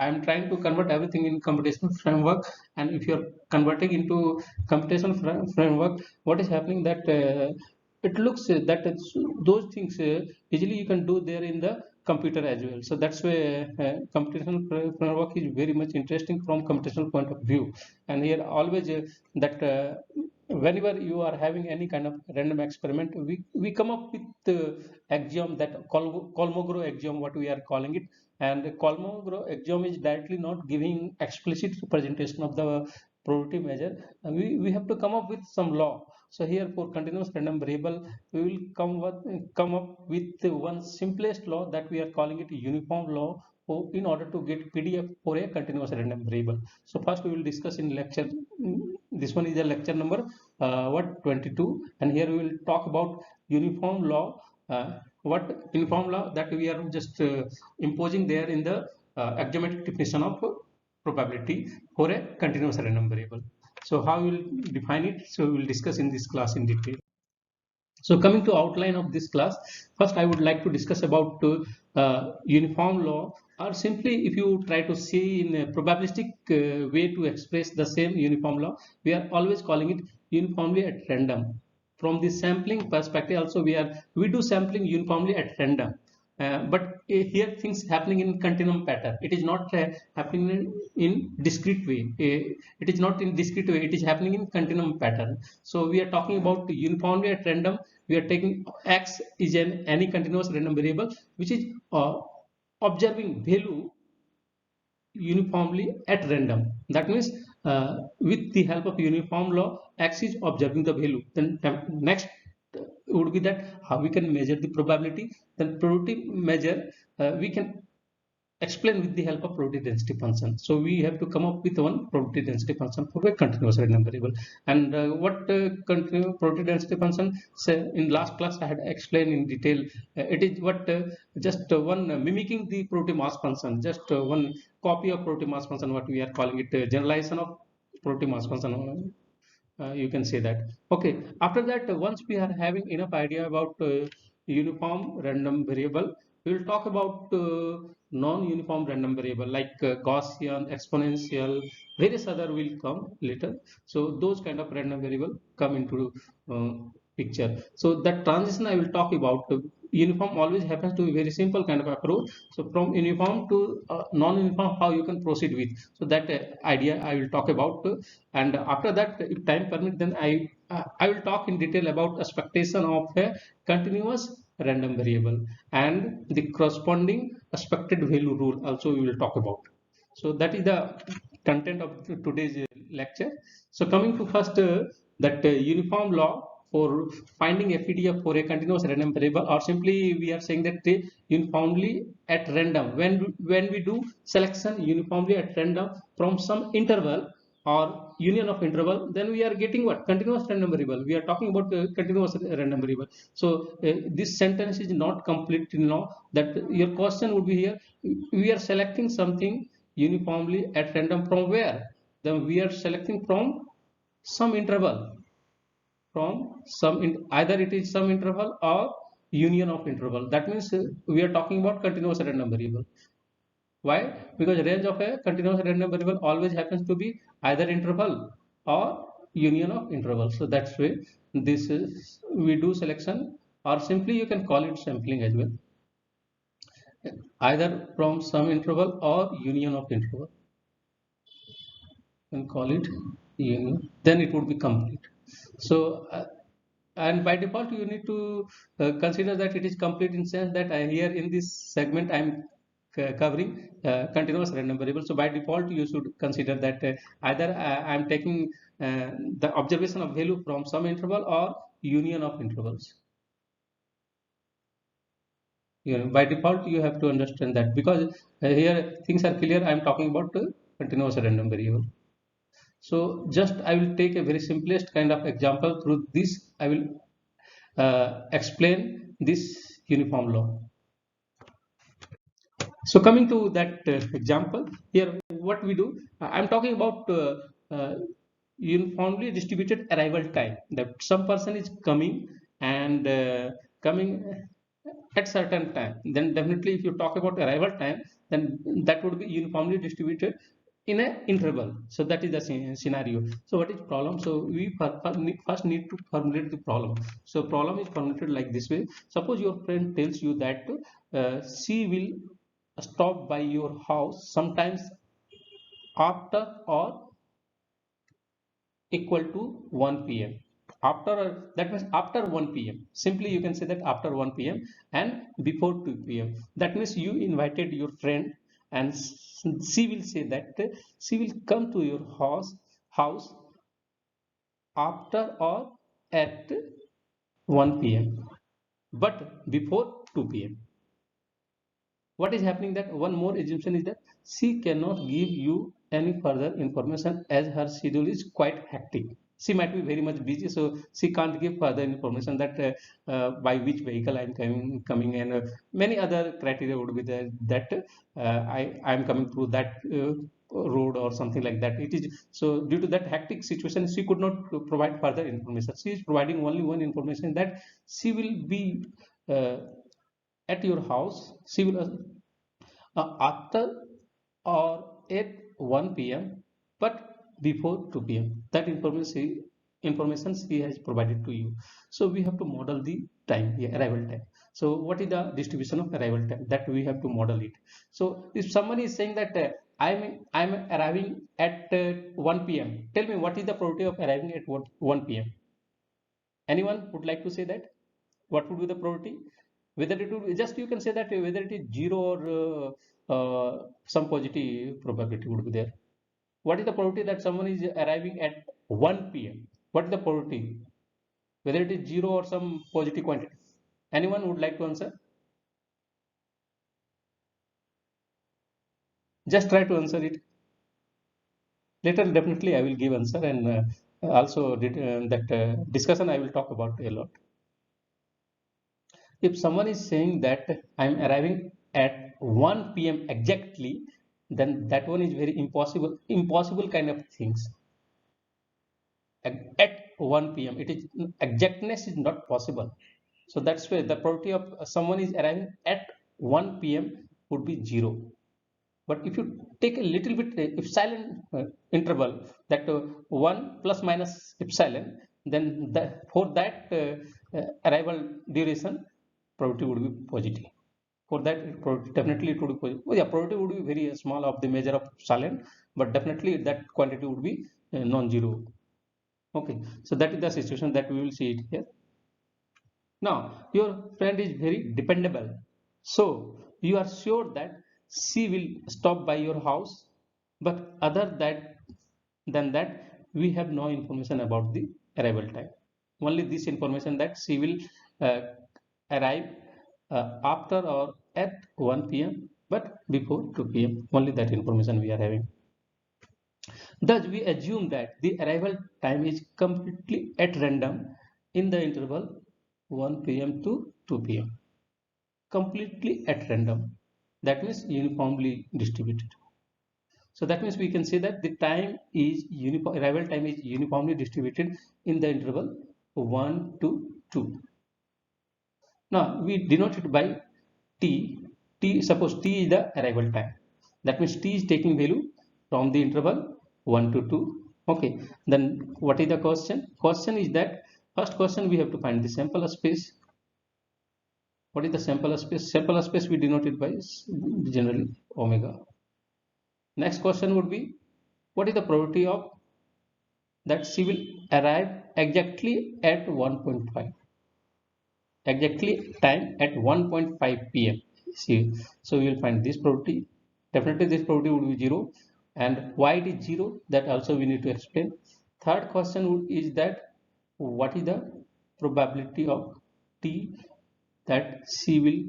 I'm trying to convert everything in computational framework, and if you're converting into computational framework, what is happening that it looks that those things easily you can do there in the computer as well. So that's why computational framework is very much interesting from computational point of view. And here always that whenever you are having any kind of random experiment, we come up with the axiom, that Kolmogorov axiom, what we are calling it. And the Kolmogorov axiom is directly not giving explicit representation of the probability measure. We have to come up with some law. So here for continuous random variable, we will come up with one simplest law that we are calling it uniform law, in order to get PDF for a continuous random variable. So first we will discuss in lecture. This one is a lecture number 22, and here we will talk about uniform law. What uniform law that we are just imposing there in the axiomatic definition of probability for a continuous random variable. So how we will define it? So we will discuss in this class in detail. So coming to outline of this class, first I would like to discuss about uniform law, or simply if you try to see in a probabilistic way to express the same uniform law, we are always calling it uniformly at random. From the sampling perspective also, we do sampling uniformly at random. But here things happening in continuum pattern. It is not happening in discrete way. It is not in discrete way. It is happening in continuum pattern. So we are talking about uniformly at random. We are taking x is any continuous random variable which is observing value uniformly at random. That means with the help of uniform law, x is observing the value. Then next would be that how we can measure the probability. Then probability measure we can explain with the help of probability density function. So we have to come up with one probability density function for a continuous random variable. And what probability density function, say in last class I had explained in detail. It is what just one mimicking the probability mass function, just one copy of probability mass function, what we are calling it generalization of probability mass function. You can say that. Okay, after that, once we are having enough idea about uniform random variable, we will talk about non-uniform random variable like Gaussian, exponential, various other will come later. So those kind of random variable come into uh, picture. So that transition I will talk about. Uniform always happens to be very simple kind of approach. So from uniform to non-uniform, how you can proceed with. So that idea I will talk about. And after that, if time permit, then I will talk in detail about expectation of a continuous random variable and the corresponding expected value rule also we will talk about. So that is the content of today's lecture. So coming to first that uniform law for finding a PDF for a continuous random variable, or simply we are saying that uniformly at random, when we do selection uniformly at random from some interval or union of interval, then we are getting what? Continuous random variable. We are talking about continuous random variable. So this sentence is not complete, that your question would be here, we are selecting something uniformly at random from where? Then we are selecting from some interval, either it is some interval or union of interval. That means we are talking about continuous random variable. Why? Because range of a continuous random variable always happens to be either interval or union of intervals. So that's why this is, we do selection, or simply you can call it sampling as well, either from some interval or union of interval. You can call it union, then it would be complete. So and by default you need to consider that it is complete in sense that here in this segment I am covering continuous random variable. So by default you should consider that either I am taking the observation of value from some interval or union of intervals. By default you have to understand that, because here things are clear. I am talking about continuous random variable. So just I will take a very simplest kind of example. Through this I will explain this uniform law. So coming to that example, here what we do, I'm talking about uniformly distributed arrival time. That some person is coming and coming at certain time. Then definitely if you talk about arrival time, then that would be uniformly distributed in an interval. So that is the scenario. So what is problem? So we first need to formulate the problem. So problem is formulated like this way. Suppose your friend tells you that she will stop by your house sometimes after or equal to 1 p.m. After, that means after 1 p.m. Simply you can say that after 1 p.m. and before 2 p.m. That means you invited your friend, and she will say that she will come to your house after or at 1 p.m. but before 2 p.m. What is happening, that one more assumption is that she cannot give you any further information as her schedule is quite hectic. She might be very much busy, so she can't give further information that by which vehicle I'm coming, and many other criteria would be there, that I'm coming through that road or something like that. It is so, due to that hectic situation, she could not provide further information. She is providing only one information, that she will be uh, at your house. She will after or at 1 p.m. but before 2 p.m. That information she has provided to you. So we have to model the time, the arrival time. So what is the distribution of arrival time, that we have to model it. So if someone is saying that I'm arriving at 1 p.m., tell me what is the probability of arriving at 1 p.m. Anyone would like to say that? What would be the probability? Whether it would, just you can say that whether it is zero or some positive probability would be there. What is the probability that someone is arriving at 1 p.m.? What is the probability? Whether it is zero or some positive quantity. Anyone would like to answer? Just try to answer it. Later, definitely, I will give answer, and also that discussion I will talk about a lot. If someone is saying that I'm arriving at 1 p.m. exactly, then that one is very impossible kind of things. At 1 p.m. it is, exactness is not possible. So that's why the probability of someone is arriving at 1 p.m. would be zero. But if you take a little bit epsilon interval, that 1 plus minus epsilon, then for that arrival duration, probability would be positive. For that, definitely it would be positive. Well, yeah, probability would be very small of the measure of epsilon, but definitely that quantity would be non-zero. Okay, so that is the situation that we will see it here. Now, your friend is very dependable. So, you are sure that she will stop by your house, but than that, we have no information about the arrival time. Only this information that she will uh, arrive after or at 1 p.m. but before 2 p.m. Only that information we are having. Thus, we assume that the arrival time is completely at random in the interval 1 p.m. to 2 p.m. Completely at random. That means uniformly distributed. So that means we can say that the time is arrival time is uniformly distributed in the interval 1 to 2. Now we denote it by t. Suppose t is the arrival time. That means t is taking value from the interval 1 to 2. Okay. Then what is the question? Question is that first question we have to find the sample space. What is the sample space? Sample space we denote it by generally omega. Next question would be, what is the probability of that she will arrive exactly at 1.5? Exactly time at 1.5 p.m. See, so we will find this probability. Definitely this probability would be zero. And why it is zero, that also we need to explain. Third question is that what is the probability of t that she will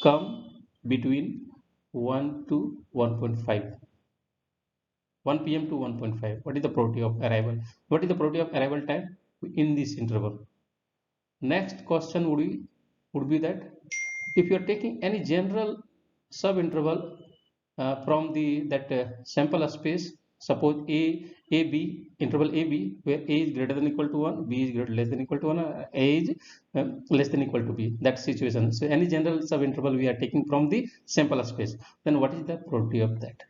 come between 1 to 1.5? 1 p.m. to 1.5. What is the probability of arrival? What is the probability of arrival time in this interval? Next question would be that if you are taking any general sub interval from the that sample space, Suppose a b interval a b where a is greater than equal to 1, b is greater less than equal to 1, a is less than equal to b. That situation. So any general subinterval we are taking from the sample space. Then what is the probability of that?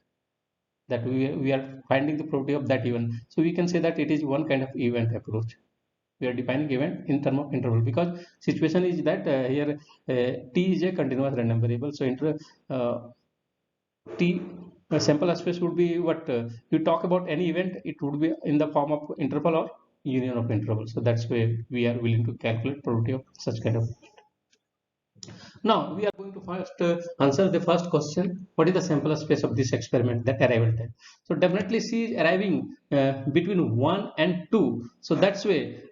That we are finding the probability of that event. So we can say that it is one kind of event approach. We are defining event in terms of interval, because situation is that here t is a continuous random variable. So t sample space would be what you talk about any event, it would be in the form of interval or union of intervals. So that's where we are willing to calculate probability of such kind of. Now we are going to first answer the first question. What is the sample space of this experiment, that arrival time? So definitely C is arriving between 1 and 2. So that's way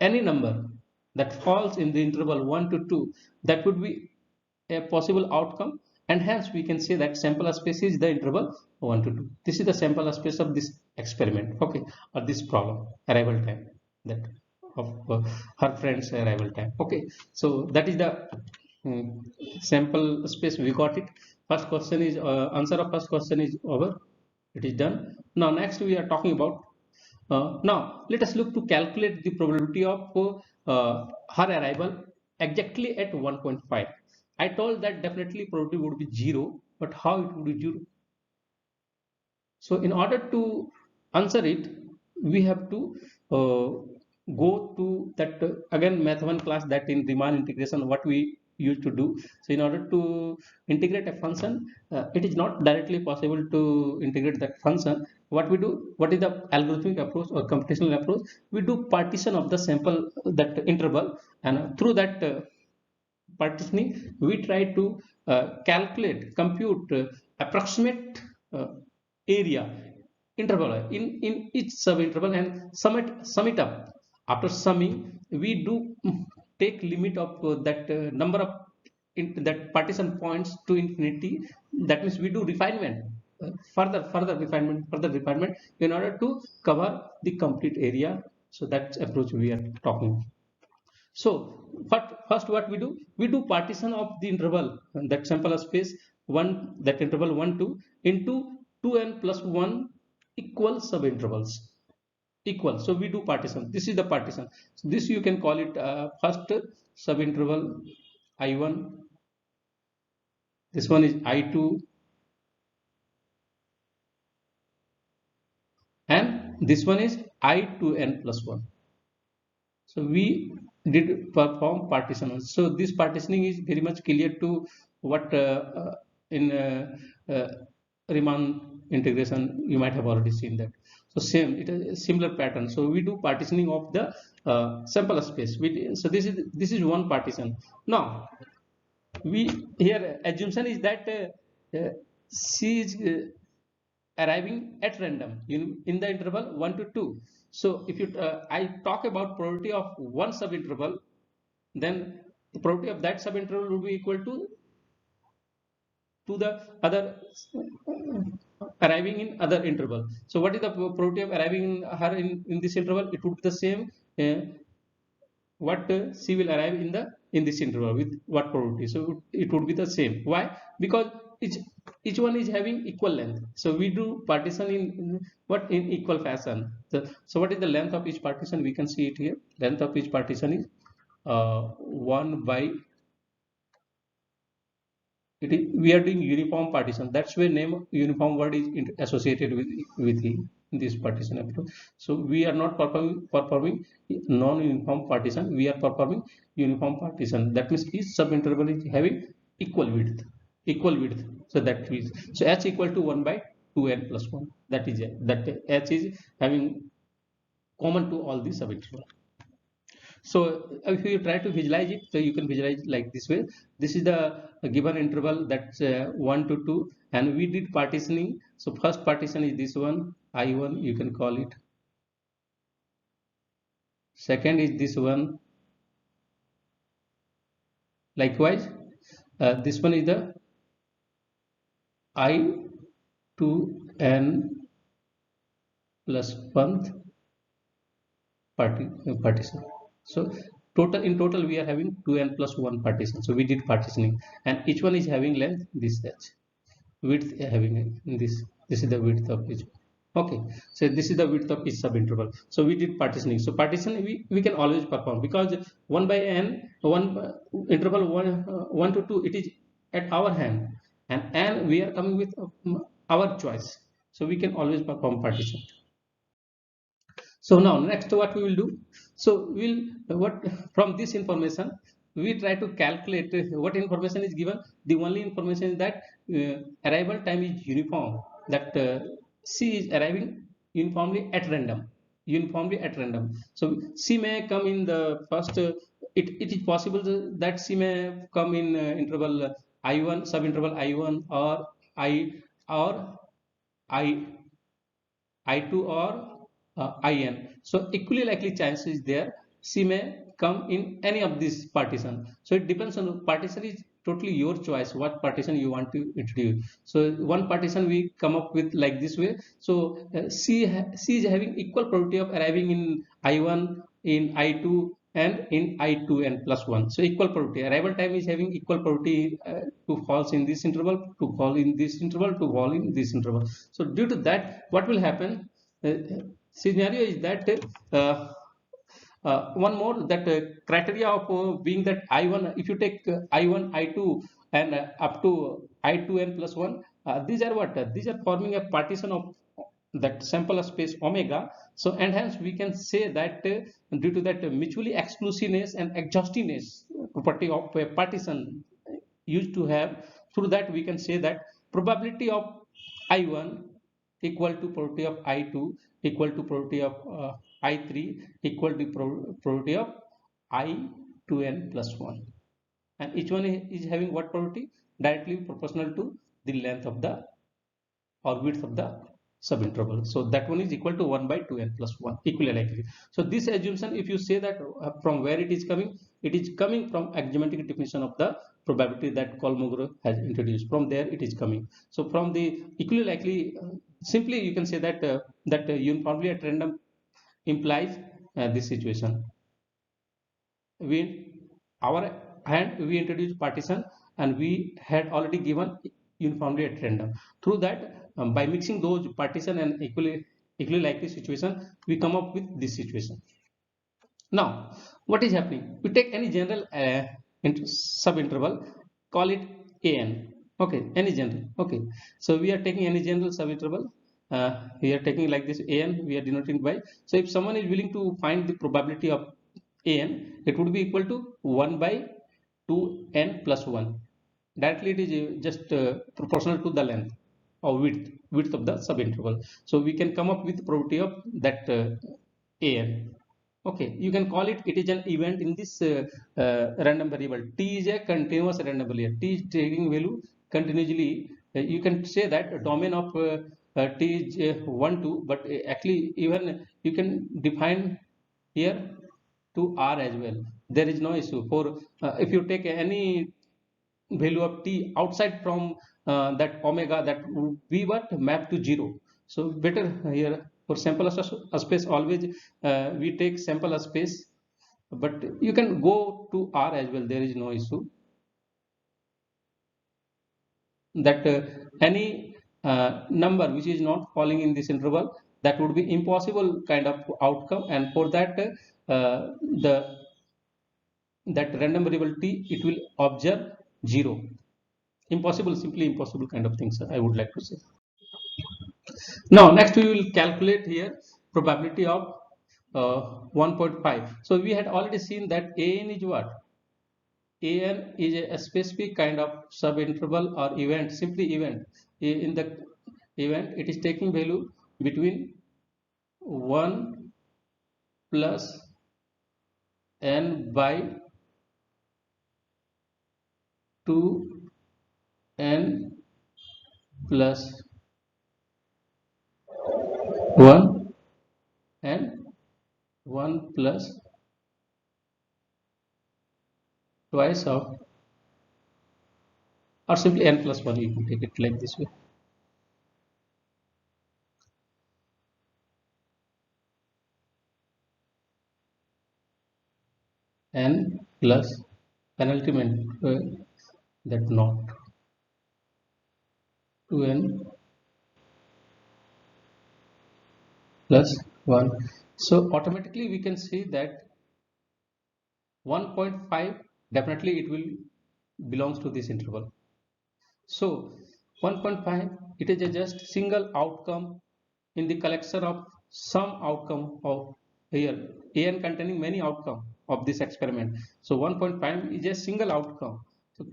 any number that falls in the interval 1 to 2, that would be a possible outcome, and hence we can say that sample space is the interval 1 to 2. This is the sample space of this experiment, okay, or this problem, arrival time, that of her friend's arrival time. Okay, so that is the sample space. We got it. First question is answer of first question is over. It is done. Now next we are talking about now let us look to calculate the probability of her arrival exactly at 1.5. I told that definitely probability would be 0, but how it would be 0? So in order to answer it, we have to uh, go to that again math 1 class, that in Riemann integration what we used to do. So in order to integrate a function, it is not directly possible to integrate that function. What we do, what is the algorithmic approach or computational approach? We do partition of the sample, that interval, and through that partitioning we try to compute approximate area interval in each subinterval and sum it up. After summing, we do take limit of that number of that partition points to infinity. That means we do refinement, further refinement in order to cover the complete area. So that's approach we are talking. So first what we do, we do partition of the interval, that sample space 1, that interval 1 2 into 2n plus 1 equal subintervals equal. So we do partition. This is the partition. So this you can call it first subinterval I1. This one is I2, and this one is I2n plus 1. So we did perform partition. So this partitioning is very much clear to what in Riemann integration you might have already seen that. So same, it is a similar pattern. So we do partitioning of the sample space. So this is one partition. Now we here assumption is that C is arriving at random in the interval 1 to 2. So if you I talk about probability of one subinterval, then the probability of that subinterval will be equal to the other arriving in other interval. So what is the probability of arriving in her in this interval? It would be the same what C will arrive in this interval with what probability. So it would be the same. Why? Because each one is having equal length. So we do partition in equal fashion. So what is the length of each partition? We can see it here. Length of each partition is 1 by it is, we are doing uniform partition. That's where name uniform word is associated with this partition approach. So we are not performing non-uniform partition. We are performing uniform partition. That means each subinterval is having equal width. So that is, so h equal to 1 by 2n plus 1. That is that h is having common to all these subintervals. So if you try to visualize it, so you can visualize like this way. This is the given interval, that's 1 to 2, and we did partitioning. So first partition is this one, I1 you can call it. Second is this one. Likewise, this one is the I2n plus 1th partition. So in total we are having 2n plus 1 partition. So we did partitioning, and each one is having length this h, width having this is the width of each one, Okay, so this is the width of each subinterval. So we did partitioning. So partition we can always perform, because 1 by n, one interval 1 to 2, it is at our hand, and n we are coming with our choice. So we can always perform partition. So now next what we will do, so we'll what from this information we try to calculate what information is given. The only information is that arrival time is uniform, that C is arriving uniformly at random. So C may come in the first, it is possible that C may come in interval I1, subinterval I1, or I or I I2, or IN. So equally likely chance is there C may come in any of these partition. So it depends on partition, is totally your choice what partition you want to introduce. So one partition we come up with like this way. So C is having equal probability of arriving in I1, in I2, and in I2n plus 1. So equal probability. Arrival time is having equal probability to falls in this interval, to fall in this interval, to fall in this interval. So due to that, what will happen? Scenario is that one more, that criteria of being that I1, if you take I1, I2, and up to I2n plus 1, these are what? These are forming a partition of that sample space omega. So and hence we can say that due to that mutually exclusiveness and exhaustiveness property of a partition used to have, through that we can say that probability of I1 equal to probability of I2 equal to probability of I3 equal to probability of I2n plus 1, and each one is having what probability? Directly proportional to the length of the or width of the subinterval. So that one is equal to 1 by 2n plus 1, equally likely. So this assumption, if you say that from where it is coming from axiomatic definition of the probability that Kolmogorov has introduced. From there it is coming. So from the equally likely, simply you can say that that uniformly at random implies this situation. We our hand we introduced partition, and we had already given uniformly at random. Through that, by mixing those partition and equally likely situation, we come up with this situation. Now what is happening? We take any general subinterval, call it an. Okay, any general. Okay, so we are taking any general subinterval. We are taking like this an, we are denoting by. So if someone is willing to find the probability of an, it would be equal to 1 by 2n plus 1. Directly it is just proportional to the length or width of the subinterval. So we can come up with probability of that an. Okay, you can call it, it is an event in this random variable. T is a continuous random variable. T is taking value continuously. You can say that domain of T is 1 2, but actually even you can define here to R as well. There is no issue for if you take any value of T outside from that omega, that would be what map to 0. So better here for sample space, always we take sample space, but you can go to R as well, there is no issue. That any number which is not falling in this interval, that would be impossible kind of outcome, and for that the that random variable T, it will observe 0. Impossible, simply impossible kind of things, I would like to say. Now next we will calculate here probability of 1.5. So we had already seen that an is what? An is a specific kind of subinterval or event, simply event. In the event, it is taking value between 1 plus n by 2n plus 1 and 1 plus twice of, or simply n plus 1, you can take it like this way. N plus penultimate that not 2n plus 1. So automatically we can see that 1.5 definitely it will belongs to this interval. So 1.5 it is a just single outcome in the collection of some outcome of here an containing many outcome of this experiment. So 1.5 is a single outcome. So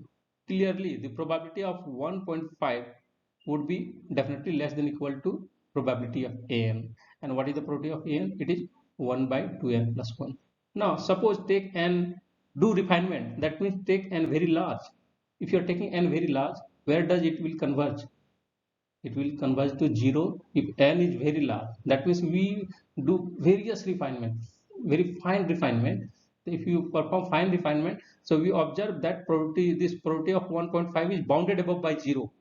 clearly the probability of 1.5 would be definitely less than equal to probability of an. And what is the probability of an? It is 1 by 2n plus 1. Now suppose take n, do refinement, that means take n very large. If you are taking n very large, where does it will converge? It will converge to 0 if n is very large. That means we do various refinement, very fine refinement. If you perform fine refinement, so we observe that probability, this probability of 1.5 is bounded above by 0.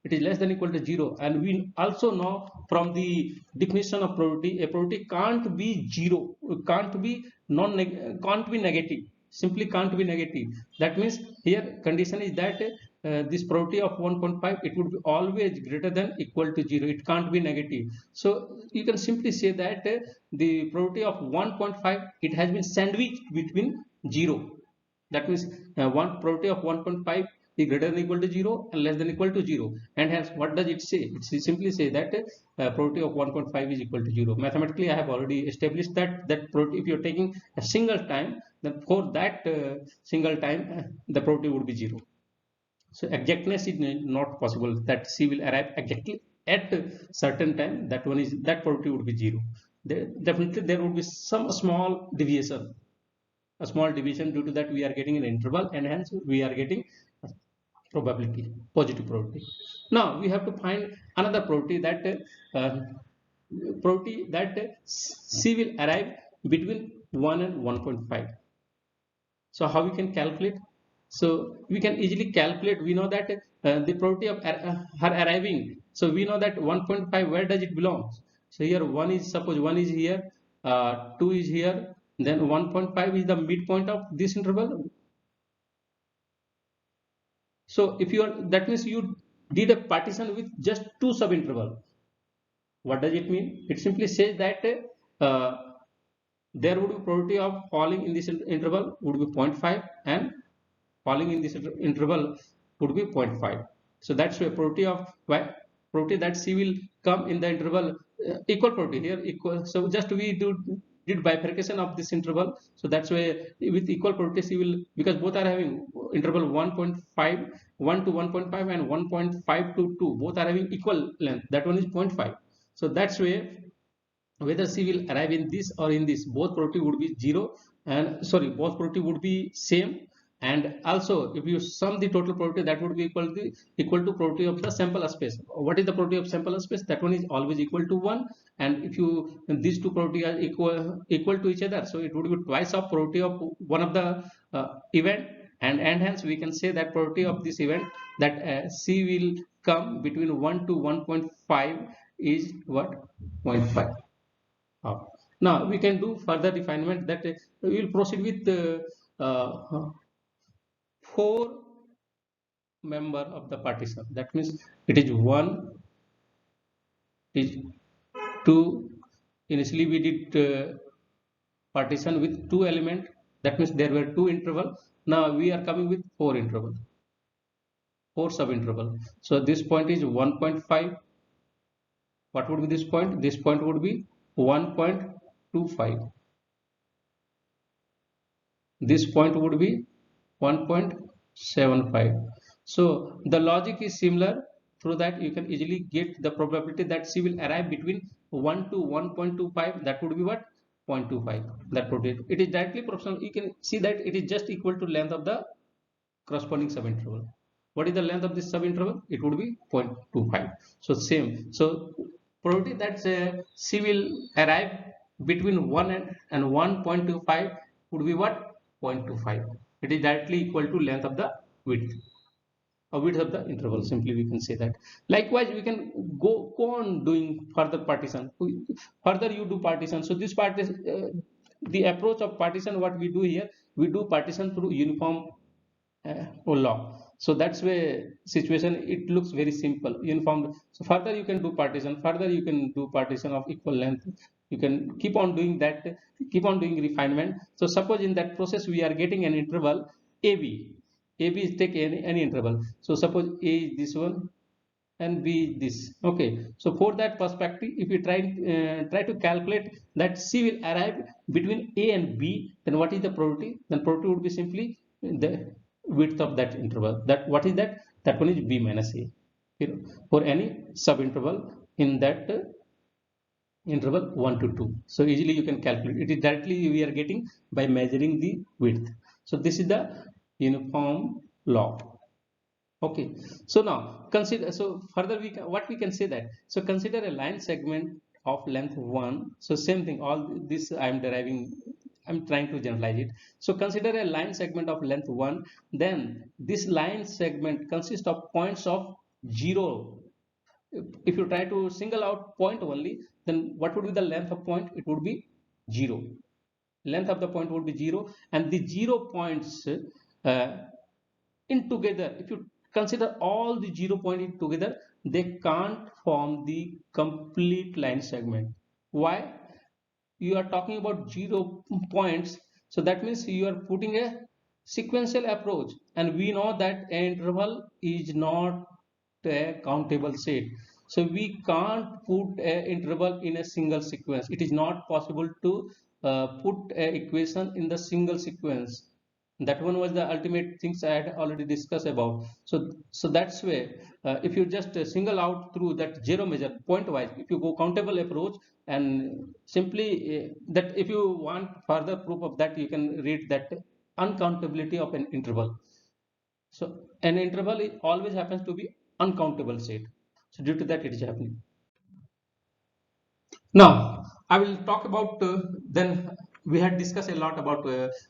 It is less than equal to 0. And we also know from the definition of probability, a probability can't be 0, can't be can't be negative, simply can't be negative. That means here condition is that this probability of 1.5 it would be always greater than equal to 0, it can't be negative. So you can simply say that the probability of 1.5 it has been sandwiched between 0. That means one probability of 1.5 is greater than equal to 0 and less than equal to 0, and hence what does it say? It simply say that probability of 1.5 is equal to 0. Mathematically I have already established that probability, if you are taking a single time, then for that single time the probability would be 0. So exactness is not possible that C will arrive exactly at a certain time, that one is, that probability would be 0. Definitely there would be some small deviation, a small deviation, due to that we are getting an interval and hence we are getting probability, positive probability. Now we have to find another probability that C will arrive between 1 and 1.5. So how we can calculate? So we can easily calculate. We know that the probability of her arriving. So we know that 1.5, where does it belong? So here 1 is, suppose 1 is here, 2 is here, then 1.5 is the midpoint of this interval. So if you are, that means you did a partition with just two subinterval. What does it mean? It simply says that uh, there would be probability of falling in this interval would be 0.5 and falling in this interval would be 0.5. So that's why probability that C will come in the interval, equal probability here equal. So just we did bifurcation of this interval. So that's why with equal probability C will, because both are having interval 1.5, 1 to 1.5 and 1.5 to 2, both are having equal length. That one is 0.5. So that's why whether C will arrive in this or in this, both probability would be 0, and sorry, both probability would be same. And also if you sum the total probability, that would be equal to probability of the sample space. What is the probability of sample space? That one is always equal to 1. And if you, these two probability are equal to each other, so it would be twice of probability of one of the event, and hence we can say that probability of this event, that C will come between 1 to 1.5 is what? 0.5. Now we can do further refinement, that we will proceed with four member of the partition. That means it is 1, it is 2. Initially we did partition with 2 element. That means there were 2 interval. Now we are coming with 4 interval, 4 subinterval. So this point is 1.5. What would be this point? This point would be 1.25. This point would be 1.75. So the logic is similar. Through that you can easily get the probability that C will arrive between 1 to 1.25. That would be what? 0.25. That would be, it is directly proportional. You can see that it is just equal to length of the corresponding subinterval. What is the length of this subinterval? It would be 0.25. So same. So probability that C will arrive between 1 and 1.25 would be what? 0.25. It is directly equal to length of the width, or width of the interval. Simply we can say that. Likewise we can go on doing further partition. Further you do partition. So this part is the approach of partition. What we do here, we do partition through uniform law. So that's where situation it looks very simple, uniform. So further you can do partition, further you can do partition of equal length. You can keep on doing that, keep on doing refinement. So suppose in that process we are getting an interval AB. AB is take any interval. So suppose A is this one and B is this. Okay, so for that perspective, if you try to calculate that C will arrive between A and B, then what is the probability? Then probability would be simply the width of that interval. That what is that? That one is B minus A. You know, for any sub interval in that interval 1 to 2. So easily you can calculate it. Is directly we are getting by measuring the width. So this is the uniform law. Okay, so now consider, so further we can, what we can say that, so consider a line segment of length 1. So same thing, all this I am deriving, I'm trying to generalize it. So consider a line segment of length 1, then this line segment consists of points of 0. If you try to single out point only, then what would be the length of point? It would be 0. Length of the point would be 0, and the 0 points in together, if you consider all the 0 point in together, they can't form the complete line segment. Why? You are talking about 0 points, so that means you are putting a sequential approach, and we know that an interval is not a countable set. So we can't put an interval in a single sequence. It is not possible to put an equation in the single sequence. That one was the ultimate things I had already discussed about. So that's where if you just single out through that zero measure point wise, if you go countable approach, and simply that if you want further proof of that, you can read that uncountability of an interval. So an interval it always happens to be uncountable set. So due to that it is happening. Now, I will talk about then we had discussed a lot about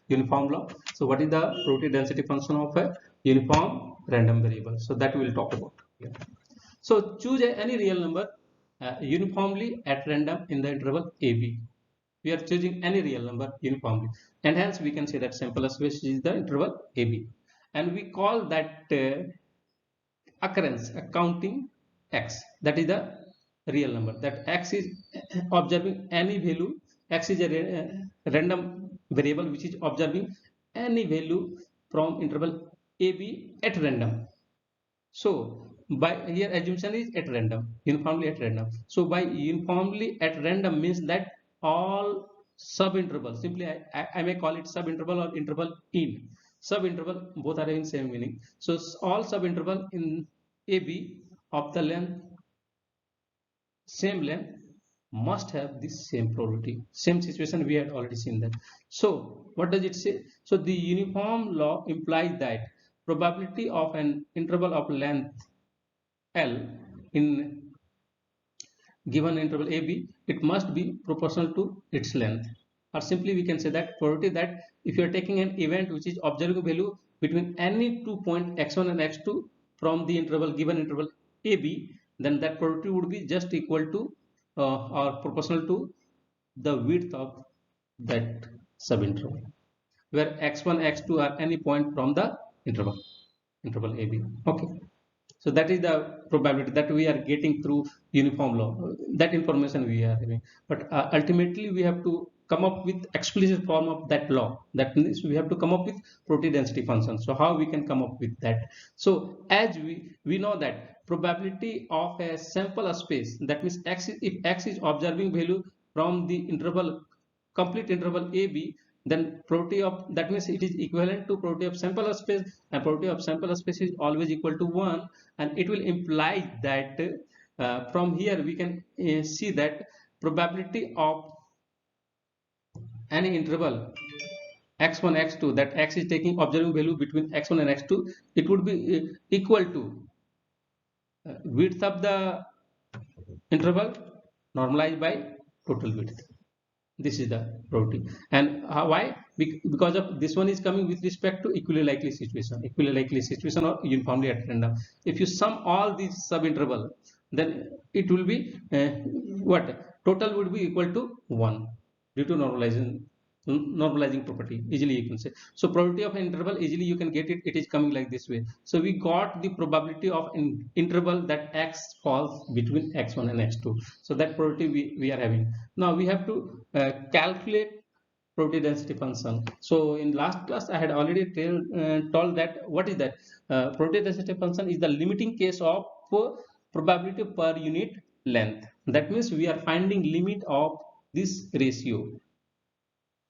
uniform law. So, what is the probability density function of a uniform random variable? So, that we will talk about. Yeah. So, choose any real number uniformly at random in the interval AB. We are choosing any real number uniformly, and hence we can say that simplest way is the interval AB, and we call that occurrence accounting x. That is the real number, that x is observing any value. X is a random variable which is observing any value from interval AB at random. So by here assumption is at random, uniformly at random. So by uniformly at random means that all sub interval, simply I may call it sub interval or interval in sub interval, both are in same meaning. So all sub interval in AB of the length, same length, must have the same probability. Same situation we had already seen that. So what does it say? So the uniform law implies that probability of an interval of length L in given interval AB, it must be proportional to its length. Or simply we can say that probability that if you are taking an event which is observing value between any 2 point x1 and x2 from the interval given interval AB, then that probability would be just equal to or proportional to the width of that subinterval, where x1 x2 are any point from the interval AB. Okay, so that is the probability that we are getting through uniform law. That information we are having, but ultimately we have to come up with explicit form of that law. That means we have to come up with probability density function. So how we can come up with that? So as we know that probability of a sample space, that means x, if x is observing value from the interval, complete interval AB, then probability of, that means it is equivalent to probability of sample space, and probability of sample space is always equal to 1, and it will imply that from here we can see that probability of any interval x1 x2, that x is taking observing value between x1 and x2, it would be equal to width of the interval normalized by total width. This is the probability. And why? Because of this one is coming with respect to equally likely situation or uniformly at random. If you sum all these sub interval, then it will be what total would be equal to 1 due to normalization normalizing property, easily you can say. So probability of an interval, easily you can get it, it is coming like this way. So we got the probability of an interval that x falls between x1 and x2. So that probability we are having. Now we have to calculate probability density function. So in last class I had already told that what is that probability density function is the limiting case of probability per unit length. That means we are finding limit of this ratio,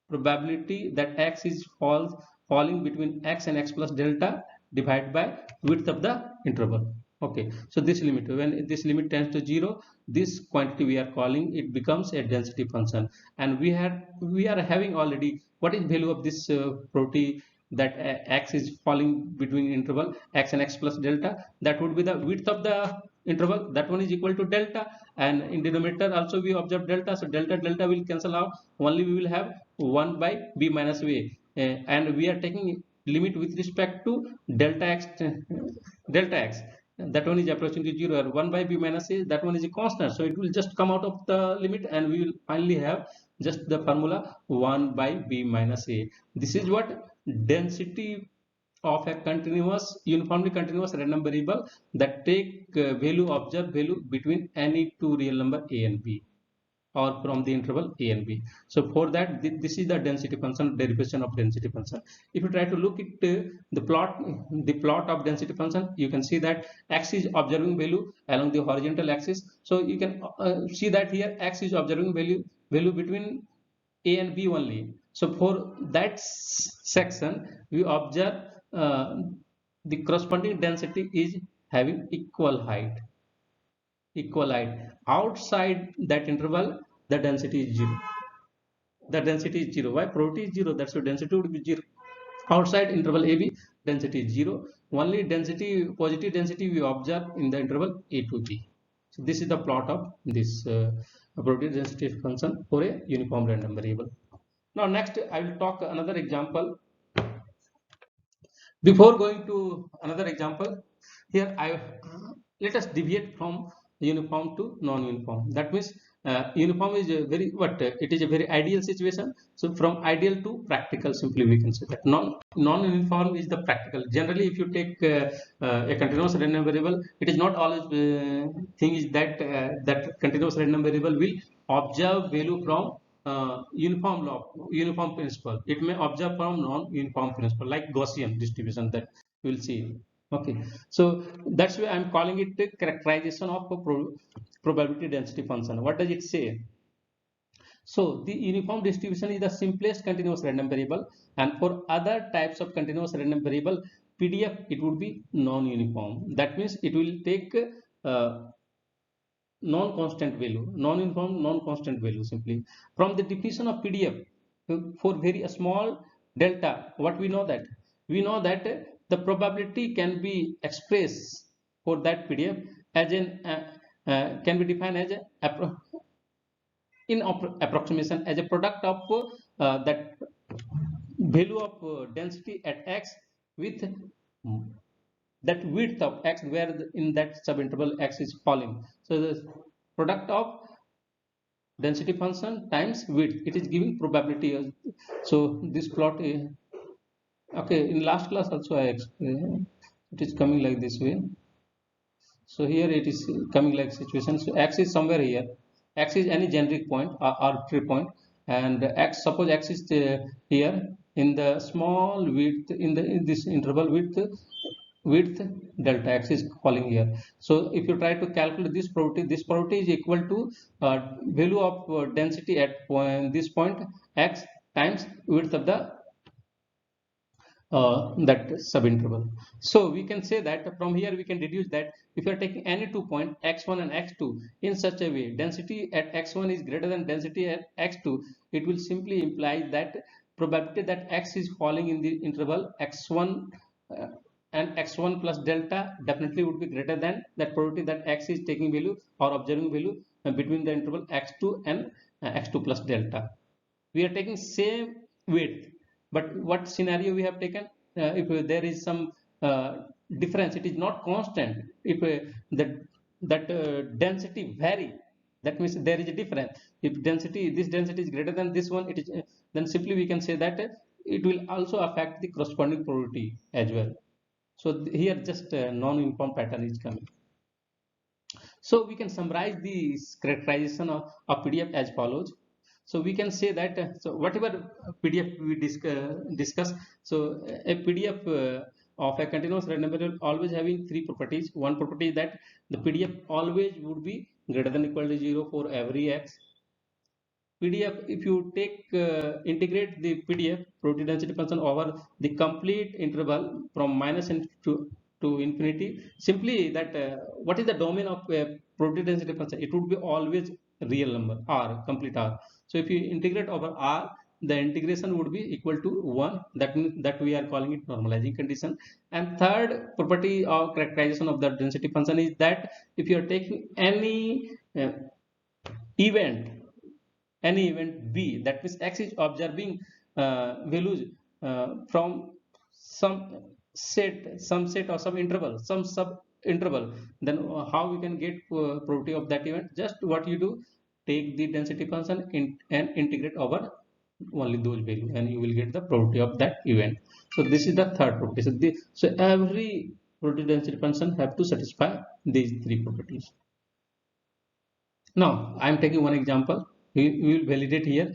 probability that x is falling between x and x plus delta divided by width of the interval. Okay, so this limit, when this limit tends to 0, this quantity we are calling it becomes a density function. And we are having already what is value of this probability that x is falling between interval x and x plus delta. That would be the width of the interval, that one is equal to delta. And in denominator also we observe delta, so delta delta will cancel out, only we will have 1 by b minus a. And we are taking limit with respect to delta x, delta x, that one is approaching to 0, or 1 by b minus a, that one is a constant, so it will just come out of the limit and we will finally have just the formula 1 by b minus a. This is what density of a continuous, uniformly continuous random variable that take value, observed value between any two real number a and b, or from the interval a and b. So for that, this is the density function, derivation of density function. If you try to look at the plot of density function, you can see that x is observing value along the horizontal axis. So you can see that here x is observing value between a and b only. So for that section we observe the corresponding density is having equal height. Outside that interval the density is 0. The density is 0. Why? Probability is 0, that's why density would be 0. Outside interval ab density is 0. Only density, positive density we observe in the interval a to b. So this is the plot of this probability density function for a uniform random variable. Now next I will talk another example. Before going to another example, here I let us deviate from uniform to non-uniform. That means uniform is a very it is a very ideal situation. So from ideal to practical, simply we can say that non-uniform is the practical. Generally if you take a continuous random variable, it is not always thing is that that continuous random variable will observe value from uniform principle. It may observe from non-uniform principle, like Gaussian distribution that we will see. Okay, so that's why I'm calling it the characterization of a probability density function. What does it say? So the uniform distribution is the simplest continuous random variable, and for other types of continuous random variable PDF it would be non-uniform. That means it will take non-constant value, non-uniform, non-constant value. Simply from the definition of PDF, for very small delta, what we know that? We know that the probability can be expressed for that PDF as an can be defined as a in approximation as a product of that value of density at x with that width of x, where in that subinterval x is falling. So the product of density function times width, it is giving probability. So this plot is okay. In last class also I explained, it is coming like this way. So here it is coming like situation. So x is somewhere here, x is any generic point or arbitrary point, and x, suppose x is here in the small width, in this interval width delta, x is falling here. So if you try to calculate this probability is equal to value of density at this point x times width of the that subinterval. So we can say that from here we can deduce that if you are taking any 2 points x1 and x2 in such a way density at x1 is greater than density at x2, it will simply imply that probability that x is falling in the interval x1 and x1 plus delta definitely would be greater than that probability that x is taking value or observing value between the interval x2 and x2 plus delta. We are taking same width, but what scenario we have taken? If there is some difference, it is not constant. If that density vary, That means there is a difference. If this density is greater than this one, it is then simply we can say that it will also affect the corresponding probability as well. So here just non-uniform pattern is coming. So we can summarize this characterization of PDF as follows. So we can say that so whatever PDF we discuss, so a PDF of a continuous random variable always having three properties. One property is that the PDF always would be greater than or equal to 0 for every x. PDF, if you take integrate the PDF probability density function over the complete interval from minus to infinity, simply that what is the domain of probability density function? It would be always real number R, complete R. So if you integrate over R, the integration would be equal to 1. That means that we are calling it normalizing condition. And third property of characterization of the density function is that if you are taking any event B, that means x is observing values from some set or some interval, some sub interval, then how we can get probability of that event? Just what you do, take the density function and integrate over only those values, and you will get the probability of that event. So this is the third property. So every probability density function have to satisfy these three properties. Now, I am taking one example. We will validate here.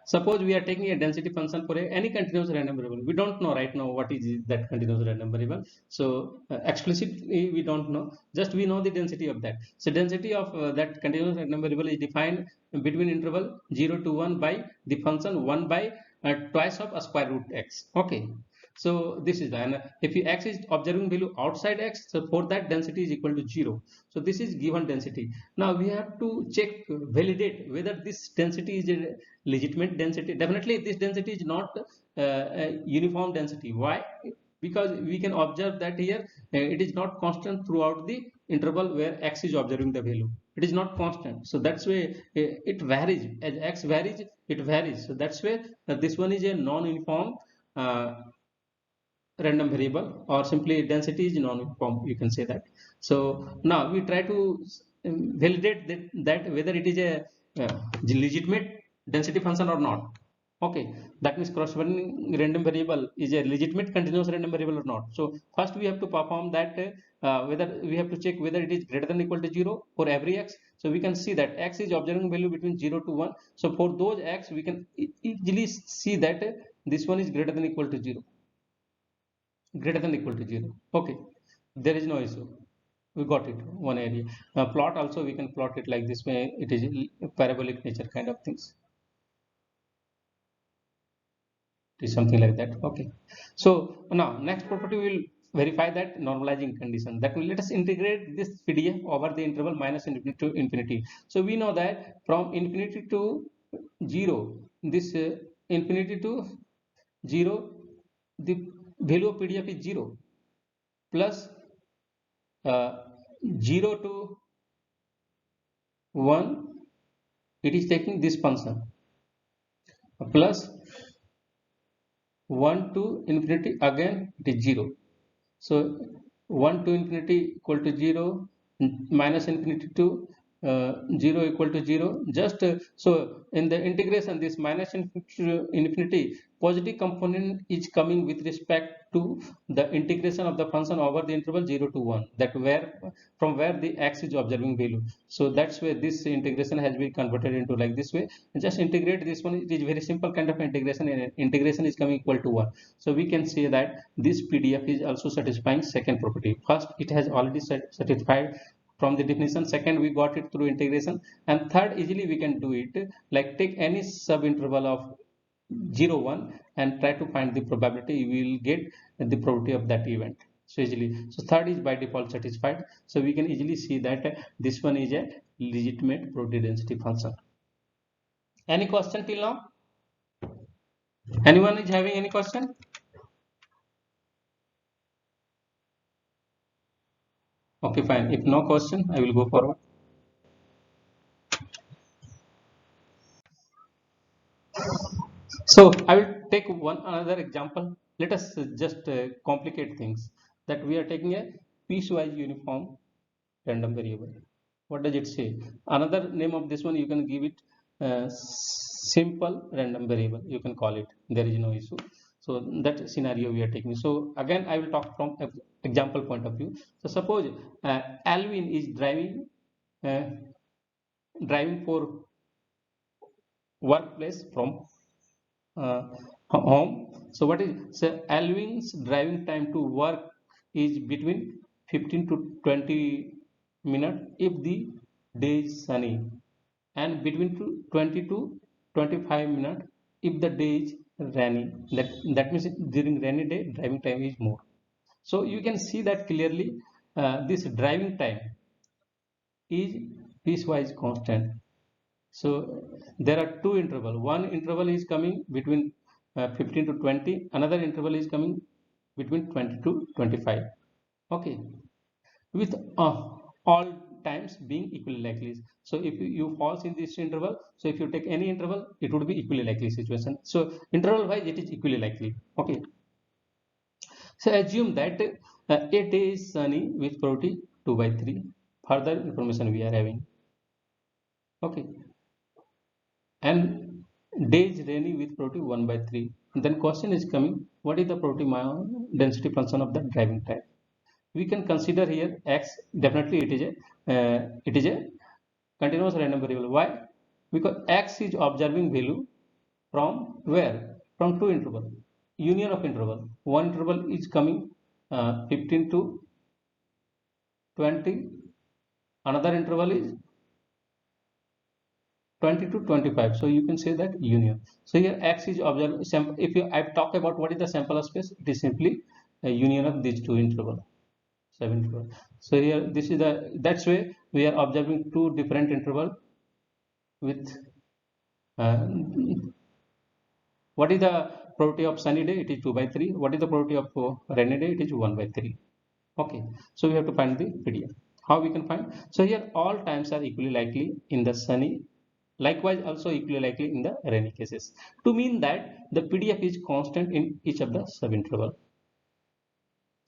Suppose we are taking a density function for any continuous random variable. We don't know right now what is that continuous random variable. So explicitly we don't know. Just we know the density of that. So density of that continuous random variable is defined between interval 0 to 1 by the function 1 by twice of a square root x. Okay. So this is, and if x is observing value outside x, so for that density is equal to 0. So this is given density. Now we have to check, validate whether this density is a legitimate density. Definitely this density is not a uniform density. Why? Because we can observe that here it is not constant throughout the interval where x is observing the value. It is not constant. So that's why it varies. As x varies, it varies. So that's why this one is a non-uniform random variable, or simply density is non-uniform, you can say that. So now we try to validate that whether it is a legitimate density function or not. Okay, that means corresponding random variable is a legitimate continuous random variable or not. So first we have to perform that whether we have to check whether it is greater than or equal to 0 for every x. So we can see that x is observing value between 0 to 1. So for those x we can easily see that this one is greater than or equal to 0, greater than or equal to 0. Okay, there is no issue, we got it. One area plot also we can plot it like this way. It is parabolic nature kind of things. It is something like that. Okay, so now next property will verify that normalizing condition. That will let us integrate this PDF over the interval minus infinity to infinity. So we know that from infinity to 0, this infinity to 0, the value of PDF is 0, plus uh, 0 to 1, it is taking this function, plus 1 to infinity, again it is 0. So 1 to infinity equal to 0, minus infinity to 0 equal to 0. Just so in the integration, this minus infinity to infinity, positive component is coming with respect to the integration of the function over the interval 0 to 1, that where from where the x is observing value. So that's where this integration has been converted into like this way. Just integrate this one. It is very simple kind of integration, and integration is coming equal to 1. So we can say that this PDF is also satisfying second property. First, it has already satisfied from the definition. Second, we got it through integration. And third, easily we can do it like take any sub interval of 0 1 and try to find the probability. You will get the probability of that event so easily. So third is by default satisfied. So we can easily see that this one is a legitimate probability density function. Any question till now? Anyone is having any question? Okay, fine. If no question, I will go forward. So I will take one another example. Let us just complicate things, that we are taking a piecewise uniform random variable. What does it say? Another name of this one, you can give it simple random variable, you can call it, there is no issue. So that scenario we are taking. So again I will talk from example point of view. So suppose Alvin is uh, driving for workplace from uh, home. So what is, so Alvin's driving time to work is between 15 to 20 minutes if the day is sunny, and between 20 to 25 minutes if the day is rainy. That means during rainy day driving time is more. So you can see that clearly, this driving time is piecewise constant. So there are two interval. One interval is coming between 15 to 20. Another interval is coming between 20 to 25. Okay, with all times being equally likely. So if you falls in this interval, so if you take any interval, it would be equally likely situation. So interval wise, it is equally likely. Okay. So assume that a day is sunny with probability 2 by 3. Further information we are having. Okay. And days rainy with probability 1 by 3. Then question is coming, what is the probability density function of the driving time? We can consider here x, definitely it is a continuous random variable. Why? Because x is observing value from where? From two interval, union of interval. One interval is coming 15 to 20, another interval is 20 to 25. So you can say that union. So here x is observed. If I talk about what is the sample space, it is simply a union of these two interval. 7 So here this is that's way we are observing two different interval with uh, what is the probability of sunny day? It is 2 by 3. What is the probability of rainy day? It is 1 by 3. Okay, so we have to find the PDF. How we can find? So here all times are equally likely in the sunny, likewise also equally likely in the rainy cases, to mean that the PDF is constant in each of the subinterval.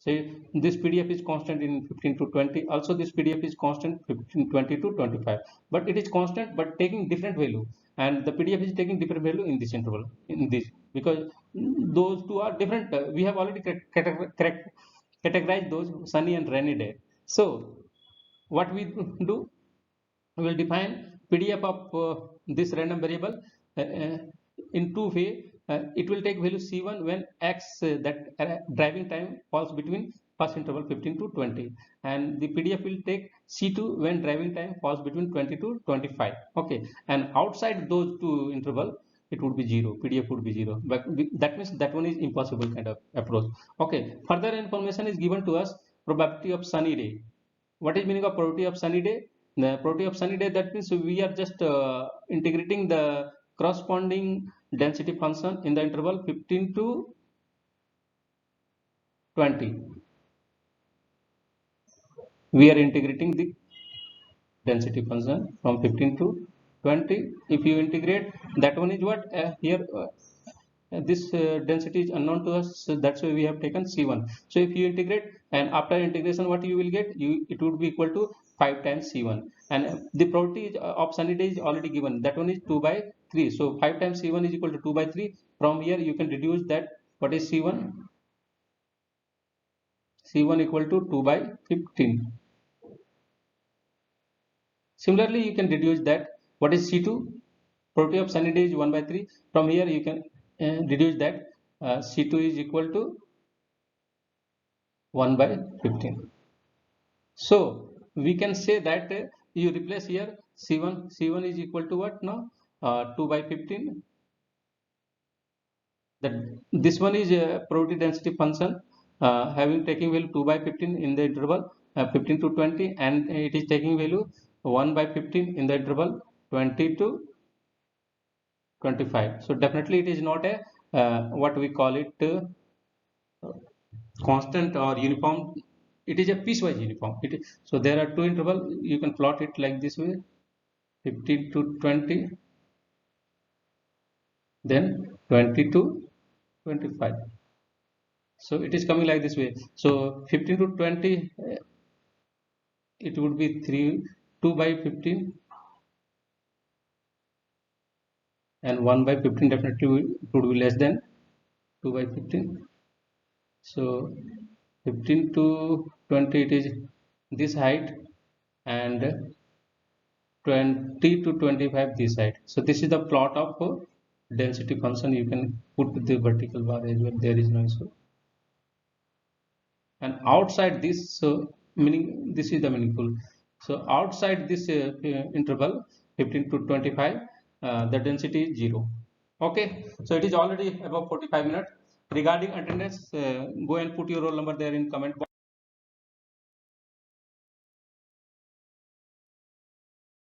So this PDF is constant in 15 to 20. Also this PDF is constant 15, 20 to 25. But it is constant but taking different value. And the PDF is taking different value in this interval. In this, because those two are different. We have already categorized those sunny and rainy day. So what we do? We will define PDF of this random variable in two way. It will take value c1 when x, that driving time falls between first interval 15 to 20, and the PDF will take c2 when driving time falls between 20 to 25. Okay, and outside those two interval it would be 0, PDF would be 0, but that means that one is impossible kind of approach. Okay, further information is given to us, probability of sunny day. What is meaning of probability of sunny day? The probability of sunny day, that means we are just integrating the corresponding density function in the interval 15 to 20. We are integrating the density function from 15 to 20. If you integrate, that one is what here this density is unknown to us, so that's why we have taken c1. So if you integrate, and after integration what you will get, it would be equal to 5 times c1, and the probability of sunny day is already given, that one is 2 by 3. So 5 times c1 is equal to 2 by 3. From here you can deduce that what is c1. C1 equal to 2 by 15. Similarly you can deduce that what is c2. Probability of sunny day is 1 by 3. From here you can deduce that c2 is equal to 1 by 15. So we can say that you replace here c1 is equal to what now, 2 by 15. That this one is a probability density function having taking value 2 by 15 in the interval 15 to 20, and it is taking value 1 by 15 in the interval 20 to 25. So definitely it is not a what we call it constant or uniform. It is a piecewise uniform. So there are two interval, you can plot it like this way, 15 to 20, then 20 to 25. So it is coming like this way. So 15 to 20 it would be 3 2 by 15 and 1 by 15 definitely would be less than 2 by 15. So 15 to 20 it is this height, and 20 to 25 this height. So this is the plot of density function. You can put the vertical bar as well, there is no issue. And outside this, so meaning this is the meaningful, so outside this interval 15 to 25, the density is 0. Okay, so it is already about 45 minutes. Regarding attendance, go and put your roll number there in comment box.